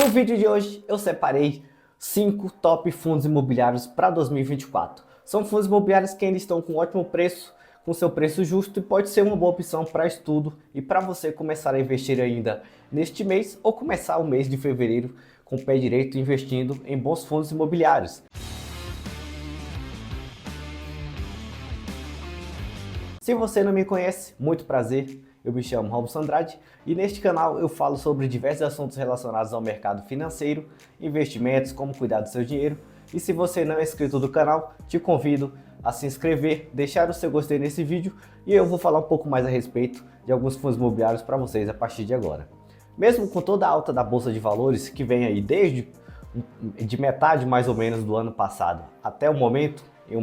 No vídeo de hoje eu separei 5 top fundos imobiliários para 2024. São fundos imobiliários que ainda estão com ótimo preço, com seu preço justo e pode ser uma boa opção para estudo e para você começar a investir ainda neste mês ou começar o mês de fevereiro com o pé direito investindo em bons fundos imobiliários. Se você não me conhece, muito prazer, eu me chamo Robson Andrade e neste canal eu falo sobre diversos assuntos relacionados ao mercado financeiro, investimentos, como cuidar do seu dinheiro. E se você não é inscrito do canal, te convido a se inscrever, deixar o seu gostei nesse vídeo e eu vou falar um pouco mais a respeito de alguns fundos imobiliários para vocês a partir de agora. Mesmo com toda a alta da Bolsa de Valores, que vem aí desde de metade mais ou menos do ano passado até o momento, em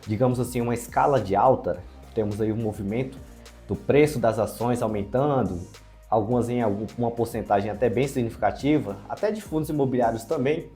digamos assim, uma escala de alta, temos aí um movimento do preço das ações aumentando, algumas em uma porcentagem até bem significativa, até de fundos imobiliários também,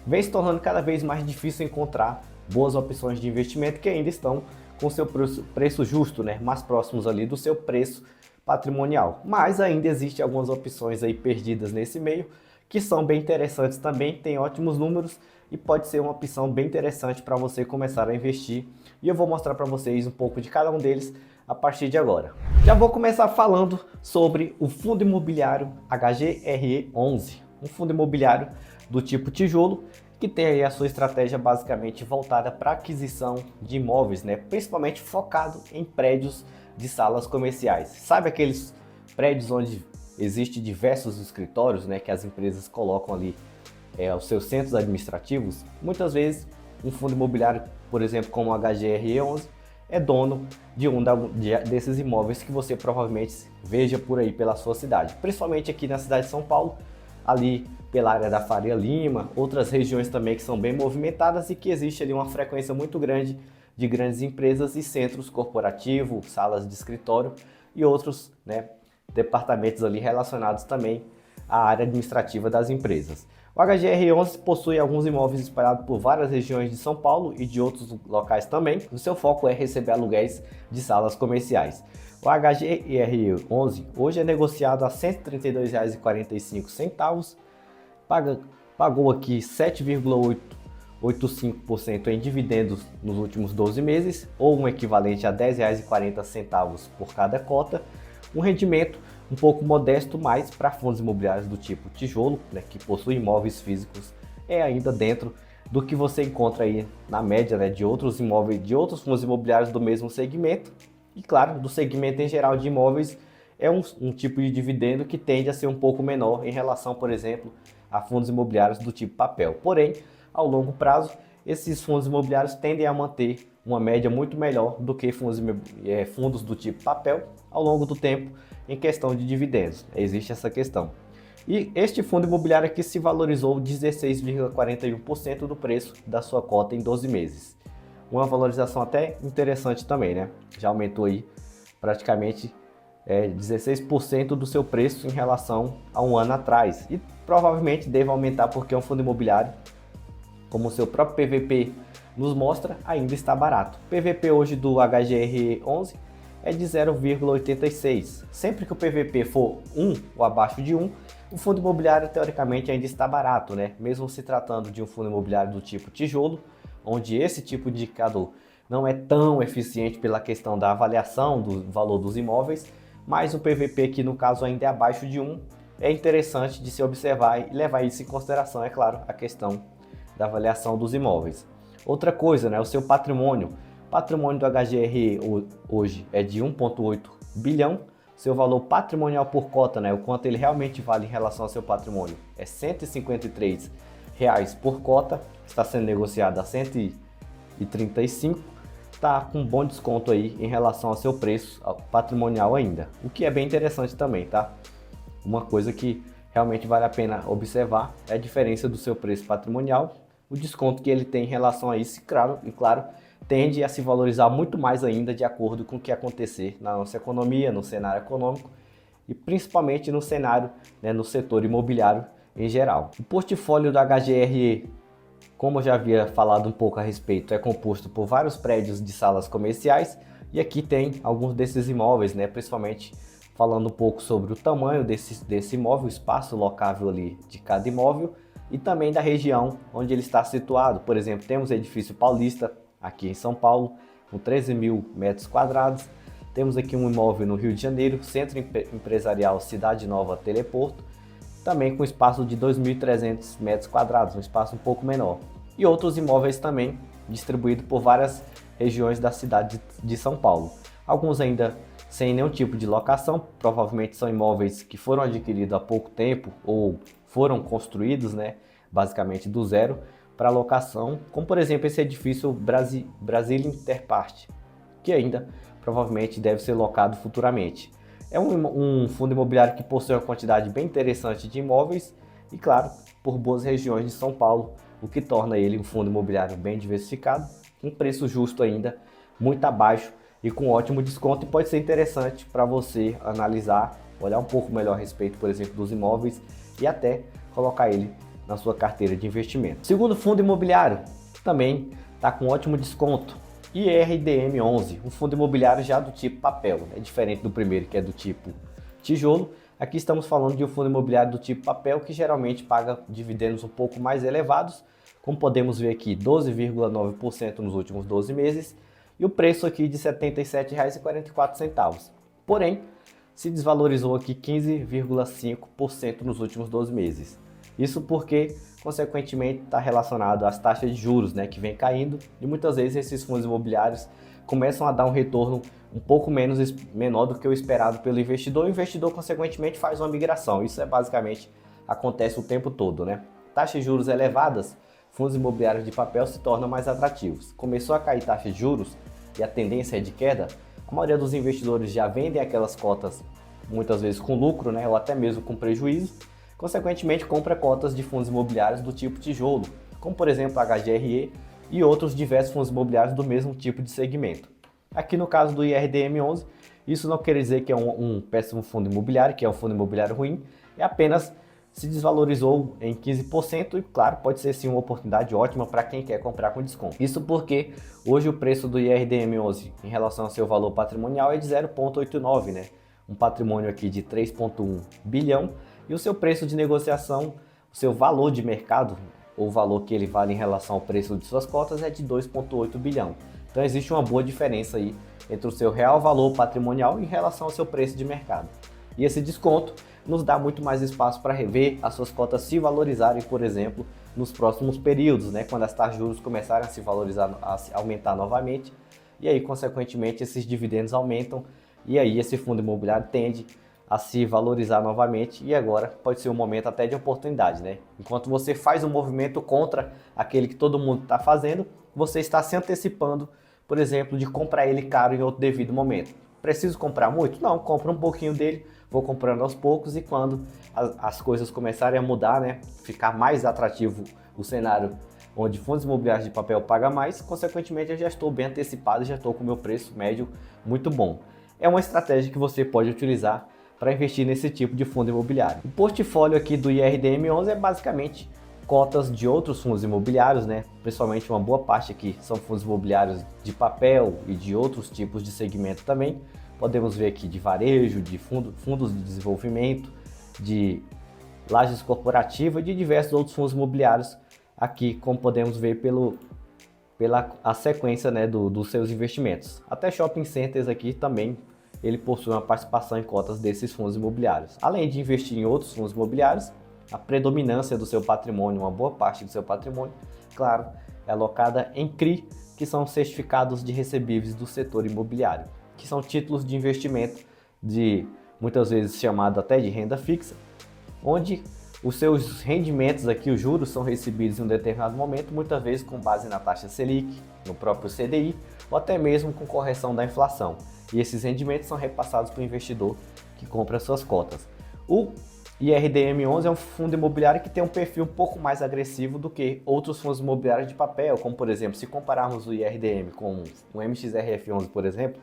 vem se tornando cada vez mais difícil encontrar boas opções de investimento que ainda estão com seu preço justo, né, mais próximos ali do seu preço patrimonial. Mas ainda existem algumas opções aí perdidas nesse meio, que são bem interessantes também, tem ótimos números e pode ser uma opção bem interessante para você começar a investir. E eu vou mostrar para vocês um pouco de cada um deles a partir de agora. Já vou começar falando sobre o fundo imobiliário HGRE11, um fundo imobiliário do tipo tijolo, que tem aí a sua estratégia basicamente voltada para aquisição de imóveis, né? Principalmente focado em prédios de salas comerciais. Sabe aqueles prédios onde existem diversos escritórios, né, que as empresas colocam ali os seus centros administrativos? Muitas vezes um fundo imobiliário, por exemplo, como o HGRE11, é dono de desses imóveis que você provavelmente veja por aí pela sua cidade, principalmente aqui na cidade de São Paulo, ali pela área da Faria Lima, outras regiões também que são bem movimentadas e que existe ali uma frequência muito grande de grandes empresas e centros corporativos, salas de escritório e outros, né, departamentos ali relacionados também à área administrativa das empresas. O HGR11 possui alguns imóveis espalhados por várias regiões de São Paulo e de outros locais também. O seu foco é receber aluguéis de salas comerciais. O HGR11 hoje é negociado a R$ 132,45, pagou aqui 7,85% em dividendos nos últimos 12 meses, ou um equivalente a R$ 10,40 por cada cota, um rendimento um pouco modesto, mas para fundos imobiliários do tipo tijolo, né, que possuem imóveis físicos, é ainda dentro do que você encontra aí na média, né, de outros imóveis, de outros fundos imobiliários do mesmo segmento. E claro, do segmento em geral de imóveis, é um tipo de dividendo que tende a ser um pouco menor em relação, por exemplo, a fundos imobiliários do tipo papel. Porém, ao longo prazo, esses fundos imobiliários tendem a manter uma média muito melhor do que fundos do tipo papel ao longo do tempo em questão de dividendos. Existe essa questão. E este fundo imobiliário aqui se valorizou 16,41% do preço da sua cota em 12 meses. Uma valorização até interessante também, né? Já aumentou aí praticamente 16% do seu preço em relação a um ano atrás. E provavelmente deve aumentar porque é um fundo imobiliário, como o seu próprio PVP nos mostra, ainda está barato. O PVP hoje do HGR11 é de 0,86. Sempre que o PVP for 1 ou abaixo de 1, o fundo imobiliário teoricamente ainda está barato, né? Mesmo se tratando de um fundo imobiliário do tipo tijolo, onde esse tipo de indicador não é tão eficiente pela questão da avaliação do valor dos imóveis, mas o PVP aqui no caso ainda é abaixo de 1, é interessante de se observar e levar isso em consideração, é claro, a questão da avaliação dos imóveis. Outra coisa, né, o seu patrimônio. O patrimônio do HGR hoje é de 1,8 bilhão. Seu valor patrimonial por cota, né, o quanto ele realmente vale em relação ao seu patrimônio, é R$ 153 por cota. Está sendo negociado a 135. Está com um bom desconto aí em relação ao seu preço patrimonial ainda. O que é bem interessante também, tá? Uma coisa que realmente vale a pena observar é a diferença do seu preço patrimonial, o desconto que ele tem em relação a isso, e claro, tende a se valorizar muito mais ainda de acordo com o que acontecer na nossa economia, no cenário econômico e principalmente no cenário, né, no setor imobiliário em geral. O portfólio da HGRE, como eu já havia falado um pouco a respeito, é composto por vários prédios de salas comerciais e aqui tem alguns desses imóveis, né, principalmente falando um pouco sobre o tamanho desse imóvel, o espaço locável ali de cada imóvel e também da região onde ele está situado. Por exemplo, temos o edifício Paulista aqui em São Paulo, com 13 mil metros quadrados. Temos aqui um imóvel no Rio de Janeiro, Centro Empresarial Cidade Nova Teleporto, também com espaço de 2.300 metros quadrados, um espaço um pouco menor. E outros imóveis também distribuídos por várias regiões da cidade de São Paulo. Alguns ainda sem nenhum tipo de locação, provavelmente são imóveis que foram adquiridos há pouco tempo ou foram construídos, né, basicamente do zero para locação, como por exemplo esse edifício Brasília Interparte, que ainda provavelmente deve ser locado futuramente. É um fundo imobiliário que possui uma quantidade bem interessante de imóveis e, claro, por boas regiões de São Paulo, o que torna ele um fundo imobiliário bem diversificado, com preço justo ainda, muito abaixo e com ótimo desconto, e pode ser interessante para você analisar, olhar um pouco melhor a respeito, por exemplo, dos imóveis e até colocar ele na sua carteira de investimento. Segundo fundo imobiliário, também está com ótimo desconto, IRDM11, um fundo imobiliário já do tipo papel, é diferente do primeiro que é do tipo tijolo. Aqui estamos falando de um fundo imobiliário do tipo papel que geralmente paga dividendos um pouco mais elevados, como podemos ver aqui 12,9% nos últimos 12 meses e o preço aqui de R$ 77,44. Porém, se desvalorizou aqui 15,5% nos últimos 12 meses. Isso porque, consequentemente, está relacionado às taxas de juros, né, que vem caindo, e muitas vezes esses fundos imobiliários começam a dar um retorno um pouco menor do que o esperado pelo investidor, e o investidor, consequentemente, faz uma migração. Isso basicamente acontece o tempo todo, né? Taxas de juros elevadas, fundos imobiliários de papel se tornam mais atrativos. Começou a cair taxa de juros e a tendência é de queda, a maioria dos investidores já vendem aquelas cotas, muitas vezes com lucro, né, ou até mesmo com prejuízo. Consequentemente, compra cotas de fundos imobiliários do tipo tijolo, como por exemplo a HGRE e outros diversos fundos imobiliários do mesmo tipo de segmento. Aqui no caso do IRDM11, isso não quer dizer que é um péssimo fundo imobiliário, que é um fundo imobiliário ruim, é apenas se desvalorizou em 15% e, claro, pode ser sim uma oportunidade ótima para quem quer comprar com desconto. Isso porque hoje o preço do IRDM11 em relação ao seu valor patrimonial é de 0,89, né? Um patrimônio aqui de 3,1 bilhão e o seu preço de negociação, o seu valor de mercado, ou o valor que ele vale em relação ao preço de suas cotas é de 2,8 bilhão. Então existe uma boa diferença aí entre o seu real valor patrimonial em relação ao seu preço de mercado. E esse desconto nos dá muito mais espaço para rever as suas cotas se valorizarem, por exemplo, nos próximos períodos, né, quando as taxas de juros começarem a se valorizar, a se aumentar novamente, e aí, consequentemente, esses dividendos aumentam, e aí esse fundo imobiliário tende a se valorizar novamente, e agora pode ser um momento até de oportunidade, né? Enquanto você faz um movimento contra aquele que todo mundo está fazendo, você está se antecipando, por exemplo, de comprar ele caro em outro devido momento. Preciso comprar muito? Não, compra um pouquinho dele, vou comprando aos poucos, e quando as coisas começarem a mudar, né, ficar mais atrativo o cenário onde fundos imobiliários de papel pagam mais, consequentemente eu já estou bem antecipado, já estou com o meu preço médio muito bom. É uma estratégia que você pode utilizar para investir nesse tipo de fundo imobiliário. O portfólio aqui do IRDM11 é basicamente cotas de outros fundos imobiliários, né? Principalmente uma boa parte aqui são fundos imobiliários de papel e de outros tipos de segmento também. Podemos ver aqui de varejo, de fundos de desenvolvimento, de lajes corporativas e de diversos outros fundos imobiliários aqui, como podemos ver pela a sequência, né, dos seus investimentos. Até shopping centers aqui também ele possui uma participação em cotas desses fundos imobiliários. Além de investir em outros fundos imobiliários, a predominância do seu patrimônio, uma boa parte do seu patrimônio, claro, é alocada em CRI, que são certificados de recebíveis do setor imobiliário, que são títulos de investimento de muitas vezes chamado até de renda fixa, onde os seus rendimentos aqui, os juros, são recebidos em um determinado momento, muitas vezes com base na taxa Selic, no próprio CDI, ou até mesmo com correção da inflação. E esses rendimentos são repassados para o investidor que compra suas cotas. O IRDM11 é um fundo imobiliário que tem um perfil um pouco mais agressivo do que outros fundos imobiliários de papel, como por exemplo, se compararmos o IRDM com o MXRF11, por exemplo,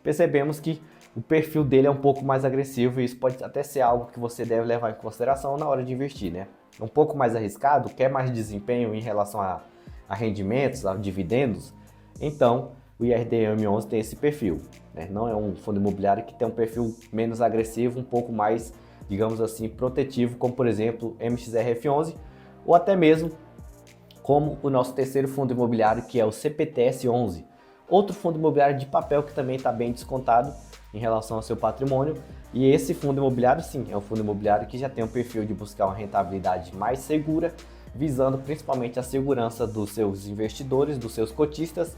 percebemos que o perfil dele é um pouco mais agressivo, e isso pode até ser algo que você deve levar em consideração na hora de investir, né? É um pouco mais arriscado, quer mais desempenho em relação a rendimentos, a dividendos, então o IRDM11 tem esse perfil. né? Não é um fundo imobiliário que tem um perfil menos agressivo, um pouco mais, digamos assim, protetivo, como por exemplo MXRF11, ou até mesmo como o nosso terceiro fundo imobiliário, que é o CPTS11. Outro fundo imobiliário de papel que também está bem descontado em relação ao seu patrimônio. E esse fundo imobiliário, sim, é um fundo imobiliário que já tem um perfil de buscar uma rentabilidade mais segura, visando principalmente a segurança dos seus investidores, dos seus cotistas,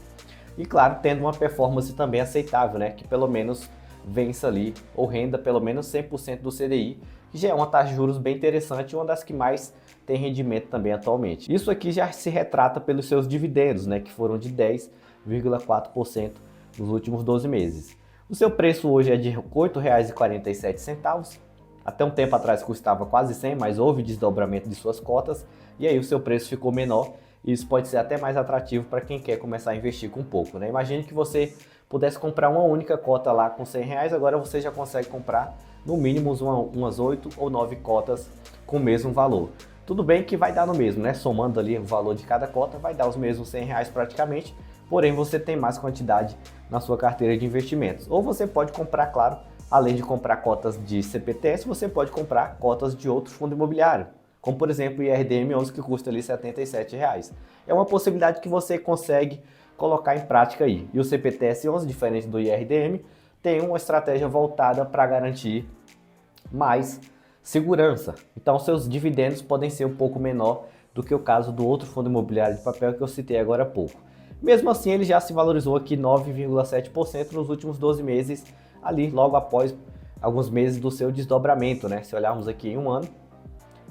e claro, tendo uma performance também aceitável, né, que pelo menos vença ali ou renda pelo menos 100% do CDI, que já é uma taxa de juros bem interessante e uma das que mais tem rendimento também atualmente. Isso aqui já se retrata pelos seus dividendos, né, que foram de 10,4% nos últimos 12 meses. O seu preço hoje é de R$ 8,47. Até um tempo atrás custava quase 100, mas houve desdobramento de suas cotas e aí o seu preço ficou menor. E isso pode ser até mais atrativo para quem quer começar a investir com pouco, né? Imagine que você pudesse comprar uma única cota lá com R$ 100, agora você já consegue comprar no mínimo umas 8 ou 9 cotas com o mesmo valor. Tudo bem que vai dar no mesmo, né? Somando ali o valor de cada cota, vai dar os mesmos R$ 100 praticamente, porém você tem mais quantidade na sua carteira de investimentos. Ou você pode comprar, claro, além de comprar cotas de CPTS, você pode comprar cotas de outro fundo imobiliário, como por exemplo o IRDM11, que custa ali R$ 77. É uma possibilidade que você consegue colocar em prática aí. E o CPTS11, diferente do IRDM, tem uma estratégia voltada para garantir mais segurança. Então seus dividendos podem ser um pouco menor do que o caso do outro fundo imobiliário de papel que eu citei agora há pouco. Mesmo assim, ele já se valorizou aqui 9,7% nos últimos 12 meses, ali logo após alguns meses do seu desdobramento, né? Se olharmos aqui em um ano,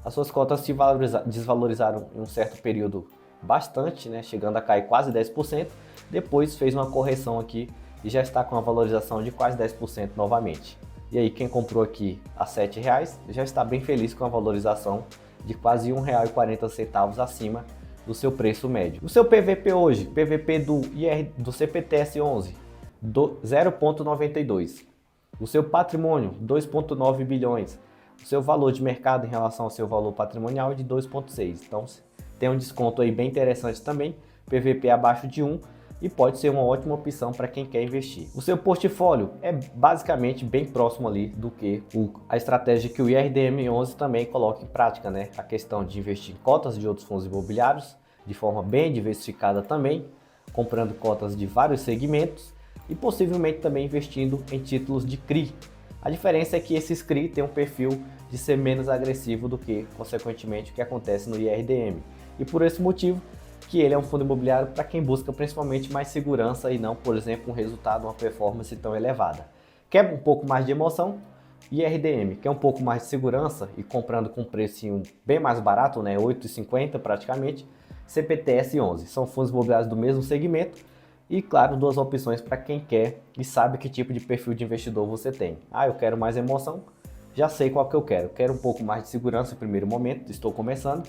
as suas cotas se desvalorizaram em um certo período bastante, né? Chegando a cair quase 10%, depois fez uma correção aqui e já está com uma valorização de quase 10% novamente. E aí quem comprou aqui a R$ 7 já está bem feliz com a valorização de quase R$ 1,40 acima do seu preço médio. O seu PVP hoje, PVP do CPTS11, 0,92. O seu patrimônio, 2,9 bilhões. O seu valor de mercado em relação ao seu valor patrimonial é de 2,6. Então tem um desconto aí bem interessante também, PVP abaixo de 1, e pode ser uma ótima opção para quem quer investir. O seu portfólio é basicamente bem próximo ali do que a estratégia que o IRDM11 também coloca em prática, né? A questão de investir em cotas de outros fundos imobiliários de forma bem diversificada também, comprando cotas de vários segmentos e possivelmente também investindo em títulos de CRI. A diferença é que esses CRI têm um perfil de ser menos agressivo do que, consequentemente, o que acontece no IRDM. E por esse motivo, que ele é um fundo imobiliário para quem busca principalmente mais segurança e não, por exemplo, um resultado, uma performance tão elevada. Quer um pouco mais de emoção? IRDM, quer um pouco mais de segurança e comprando com um precinho bem mais barato, né, R$ 8,50 praticamente, CPTS11. São fundos imobiliários do mesmo segmento e, claro, duas opções para quem quer e sabe que tipo de perfil de investidor você tem. Eu quero mais emoção, já sei qual que eu quero. Quero um pouco mais de segurança no primeiro momento, estou começando,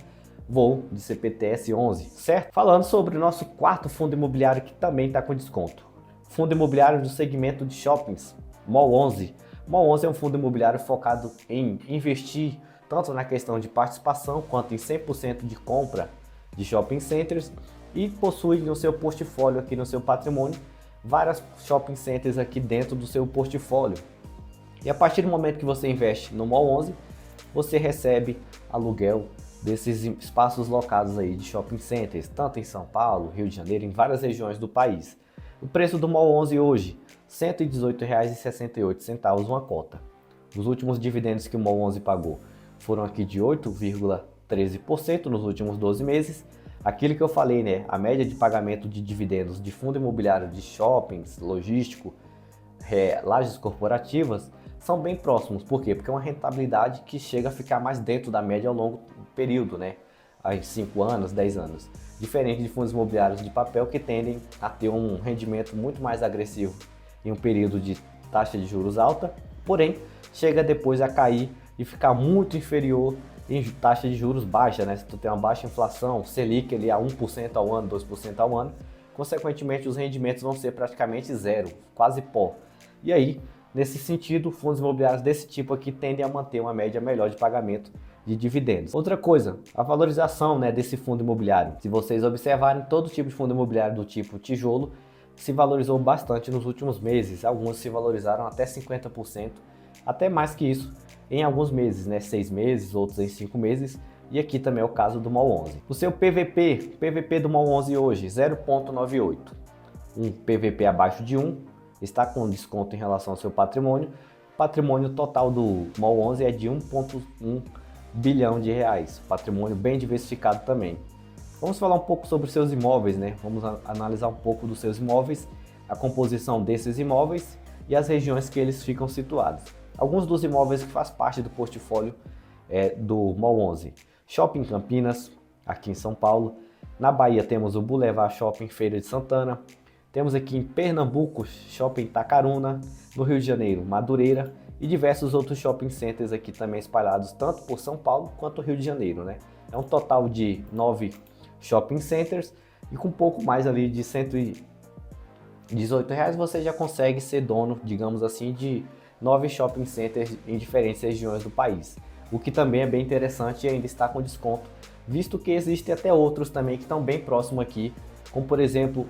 vou de CPTS11, certo? Falando sobre o nosso quarto fundo imobiliário que também está com desconto. Fundo imobiliário do segmento de shoppings, MOL11. MOL11 é um fundo imobiliário focado em investir tanto na questão de participação quanto em 100% de compra de shopping centers e possui no seu portfólio aqui no seu patrimônio várias shopping centers aqui dentro do seu portfólio. E a partir do momento que você investe no MOL11, você recebe aluguel desses espaços locados aí de shopping centers, tanto em São Paulo, Rio de Janeiro, em várias regiões do país. O preço do MOL11 hoje, R$ 118,68 uma cota. Os últimos dividendos que o MOL11 pagou foram aqui de 8,13% nos últimos 12 meses. Aquilo que eu falei, né? A média de pagamento de dividendos de fundo imobiliário de shoppings, logístico, lajes corporativas, são bem próximos. Por quê? Porque é uma rentabilidade que chega a ficar mais dentro da média ao longo do período, né? Aí 5 anos, 10 anos. Diferente de fundos imobiliários de papel que tendem a ter um rendimento muito mais agressivo em um período de taxa de juros alta, porém chega depois a cair e ficar muito inferior em taxa de juros baixa, né? Se tu tem uma baixa inflação, Selic ali a 1% ao ano, 2% ao ano, consequentemente os rendimentos vão ser praticamente zero, quase pó. E aí, nesse sentido, fundos imobiliários desse tipo aqui tendem a manter uma média melhor de pagamento de dividendos. Outra coisa, a valorização, né, desse fundo imobiliário. Se vocês observarem, todo tipo de fundo imobiliário do tipo tijolo se valorizou bastante nos últimos meses, alguns se valorizaram até 50%, até mais que isso em alguns meses, né? 6 meses, outros em 5 meses, e aqui também é o caso do MOL 11. O seu PVP do MOL 11 hoje, 0,98. Um PVP abaixo de 1, está com desconto em relação ao seu patrimônio. O patrimônio total do MOL 11 é de 1,1 bilhão de reais, patrimônio bem diversificado também. Vamos falar um pouco sobre os seus imóveis, né? Vamos analisar um pouco dos seus imóveis, a composição desses imóveis e as regiões que eles ficam situados. Alguns dos imóveis que faz parte do portfólio do MOL 11. Shopping Campinas, aqui em São Paulo. Na Bahia temos o Boulevard Shopping Feira de Santana. Temos aqui em Pernambuco, Shopping Itacaruna. No Rio de Janeiro, Madureira. E diversos outros shopping centers aqui também espalhados tanto por São Paulo quanto Rio de Janeiro, né? É um total de 9 shopping centers e com um pouco mais ali de R$118 você já consegue ser dono, digamos assim, de 9 shopping centers em diferentes regiões do país. O que também é bem interessante e ainda está com desconto, visto que existem até outros também que estão bem próximo aqui, como por exemplo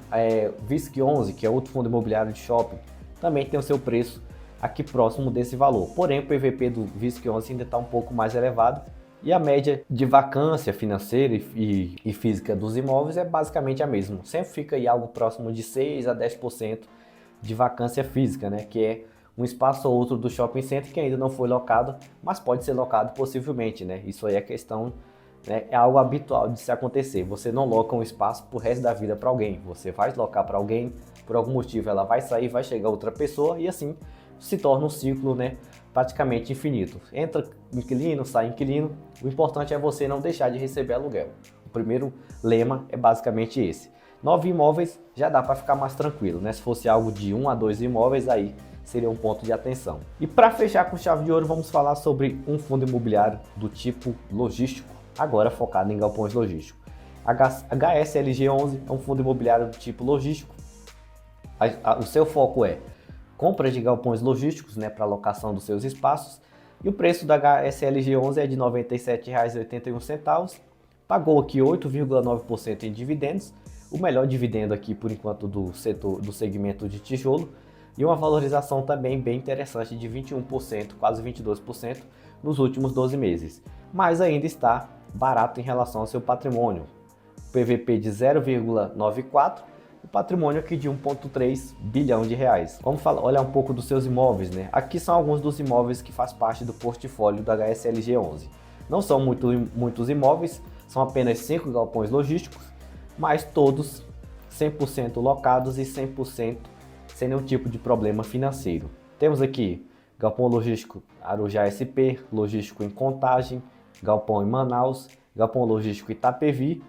VISC 11, que é outro fundo imobiliário de shopping, também tem o seu preço aqui próximo desse valor. Porém, o PVP do VISC 11 ainda está um pouco mais elevado e a média de vacância financeira e física dos imóveis é basicamente a mesma. Sempre fica aí algo próximo de 6 a 10% de vacância física, né? Que é um espaço ou outro do shopping center que ainda não foi locado, mas pode ser locado possivelmente, né? Isso aí é questão, né? É algo habitual de se acontecer. Você não loca um espaço pro resto da vida para alguém. Você vai locar para alguém, por algum motivo ela vai sair, vai chegar outra pessoa e assim se torna um ciclo, né, praticamente infinito. Entra inquilino, sai inquilino, o importante é você não deixar de receber aluguel. O primeiro lema é basicamente esse. 9 imóveis já dá para ficar mais tranquilo, né? Se fosse algo de 1 a 2 imóveis, aí seria um ponto de atenção. E para fechar com chave de ouro, vamos falar sobre um fundo imobiliário do tipo logístico, agora focado em galpões logísticos. HSLG 11 é um fundo imobiliário do tipo logístico. O seu foco é compra de galpões logísticos, né, para alocação dos seus espaços, e o preço da HSLG 11 é de R$ 97,81, pagou aqui 8,9% em dividendos, o melhor dividendo aqui por enquanto do segmento de tijolo, e uma valorização também bem interessante de 21%, quase 22% nos últimos 12 meses, mas ainda está barato em relação ao seu patrimônio, PVP de 0,94, o patrimônio aqui de 1,3 bilhão de reais. Vamos olhar um pouco dos seus imóveis, né? Aqui são alguns dos imóveis que faz parte do portfólio da HSLG 11. Não são muitos imóveis, são apenas 5 galpões logísticos, mas todos 100% locados e 100% sem nenhum tipo de problema financeiro. Temos aqui galpão logístico Arujá SP, logístico em Contagem, galpão em Manaus, galpão logístico Itapevi,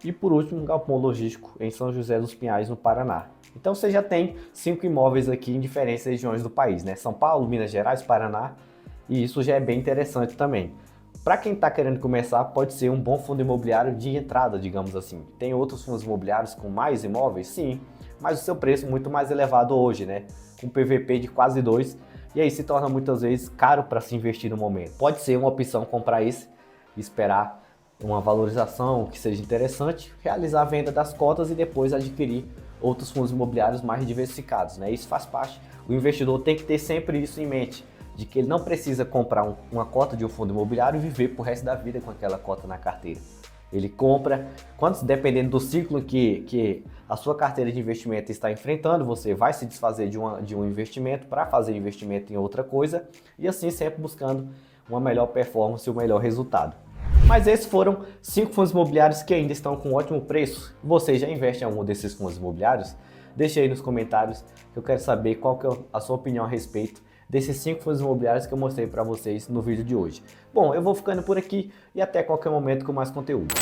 e por último, um galpão logístico em São José dos Pinhais, no Paraná. Então você já tem 5 imóveis aqui em diferentes regiões do país, né? São Paulo, Minas Gerais, Paraná, e isso já é bem interessante também. Para quem está querendo começar, pode ser um bom fundo imobiliário de entrada, digamos assim. Tem outros fundos imobiliários com mais imóveis? Sim, mas o seu preço é muito mais elevado hoje, né? Com PVP de quase 2, e aí se torna muitas vezes caro para se investir no momento. Pode ser uma opção comprar esse e esperar uma valorização que seja interessante, realizar a venda das cotas e depois adquirir outros fundos imobiliários mais diversificados, né? Isso faz parte, o investidor tem que ter sempre isso em mente, de que ele não precisa comprar uma cota de um fundo imobiliário e viver pro resto da vida com aquela cota na carteira. Ele compra, dependendo do ciclo que a sua carteira de investimento está enfrentando, você vai se desfazer de um investimento para fazer investimento em outra coisa e assim sempre buscando uma melhor performance e um melhor resultado. Mas esses foram 5 fundos imobiliários que ainda estão com ótimo preço. Você já investe em algum desses fundos imobiliários? Deixe aí nos comentários que eu quero saber qual que é a sua opinião a respeito desses 5 fundos imobiliários que eu mostrei para vocês no vídeo de hoje. Bom, eu vou ficando por aqui e até qualquer momento com mais conteúdo.